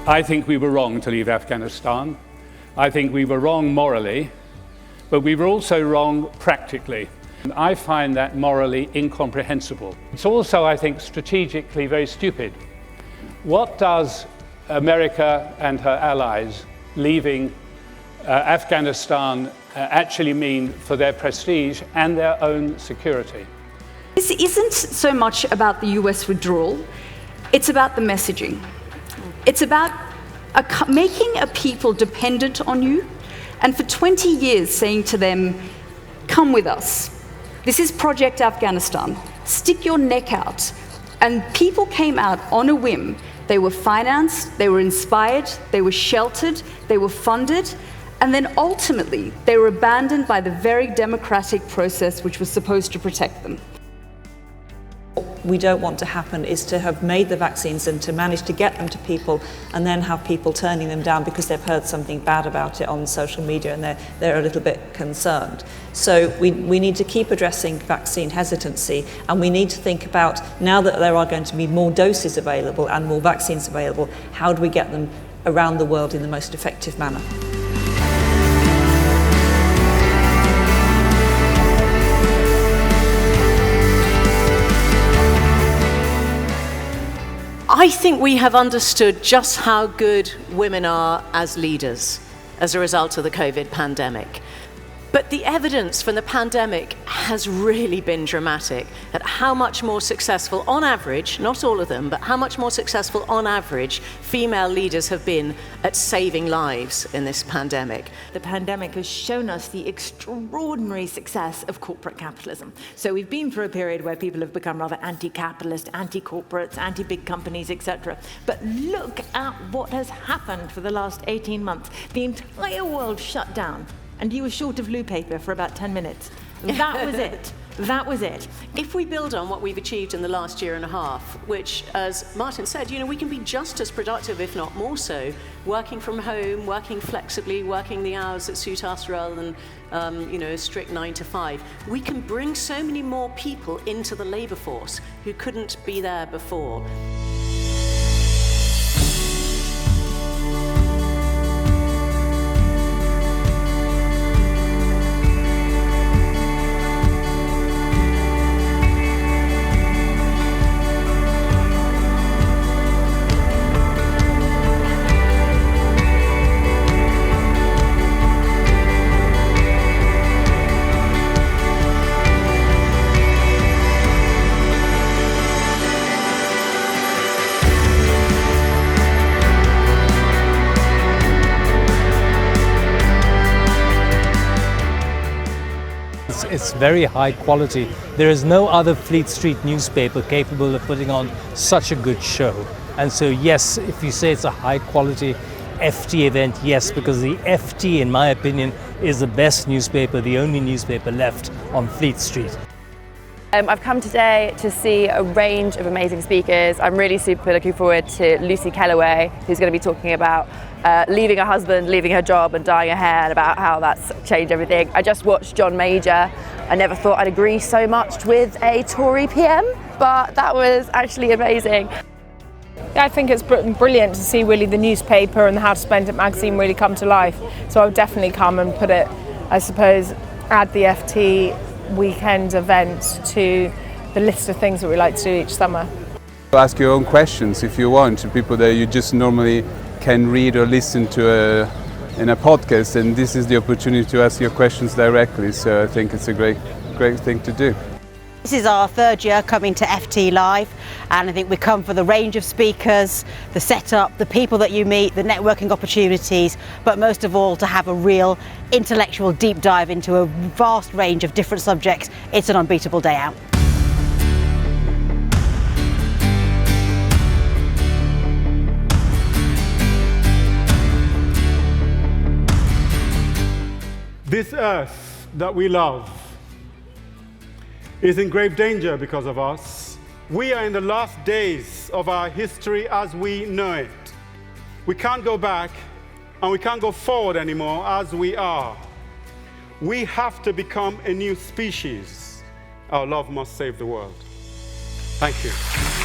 I think we were wrong to leave Afghanistan. I think we were wrong morally, but we were also wrong practically. And I find that morally incomprehensible. It's also, I think, strategically very stupid. What does America and her allies leaving Afghanistan actually mean for their prestige and their own security? This isn't so much about the US withdrawal, it's about the messaging. It's about making a people dependent on you, and for 20 years saying to them, come with us. This is Project Afghanistan. Stick your neck out. And people came out on a whim. They were financed, they were inspired, they were sheltered, they were funded, and then ultimately they were abandoned by the very democratic process which was supposed to protect them. What we don't want to happen is to have made the vaccines and to manage to get them to people and then have people turning them down because they've heard something bad about it on social media and they're a little bit concerned. So we need to keep addressing vaccine hesitancy, and we need to think about, now that there are going to be more doses available and more vaccines available, how do we get them around the world in the most effective manner? I think we have understood just how good women are as leaders as a result of the COVID pandemic. But the evidence from the pandemic has really been dramatic at how much more successful, on average, not all of them, but how much more successful on average female leaders have been at saving lives in this pandemic. The pandemic has shown us the extraordinary success of corporate capitalism. So we've been through a period where people have become rather anti-capitalist, anti-corporates, anti-big companies, etc. But look at what has happened for the last 18 months. The entire world shut down. And you were short of loo paper for about 10 minutes. That was it. That was it. If we build on what we've achieved in the last year and a half, which, as Martin said, we can be just as productive, if not more so, working from home, working flexibly, working the hours that suit us rather than, a strict 9 to 5. We can bring so many more people into the labour force who couldn't be there before. It's very high quality. There is no other Fleet Street newspaper capable of putting on such a good show. And so yes, if you say it's a high quality FT event, yes, because the FT, in my opinion, is the best newspaper, the only newspaper left on Fleet Street. I've come today to see a range of amazing speakers. I'm really super looking forward to Lucy Kellaway, who's going to be talking about leaving her husband, leaving her job and dyeing her hair, and about how that's changed everything. I just watched John Major. I never thought I'd agree so much with a Tory PM, but that was actually amazing. Yeah, I think it's brilliant to see really the newspaper and the How to Spend It magazine really come to life. So I would definitely come and put it, I suppose, add the FT weekend event to the list of things that we like to do each summer. Ask your own questions if you want to people that you just normally can read or listen to in a podcast, and this is the opportunity to ask your questions directly, so I think it's a great thing to do. This is our third year coming to FT Live, and I think we come for the range of speakers, the setup, the people that you meet, the networking opportunities, but most of all to have a real intellectual deep dive into a vast range of different subjects. It's an unbeatable day out. This earth that we love is in grave danger because of us. We are in the last days of our history as we know it. We can't go back and we can't go forward anymore as we are. We have to become a new species. Our love must save the world. Thank you.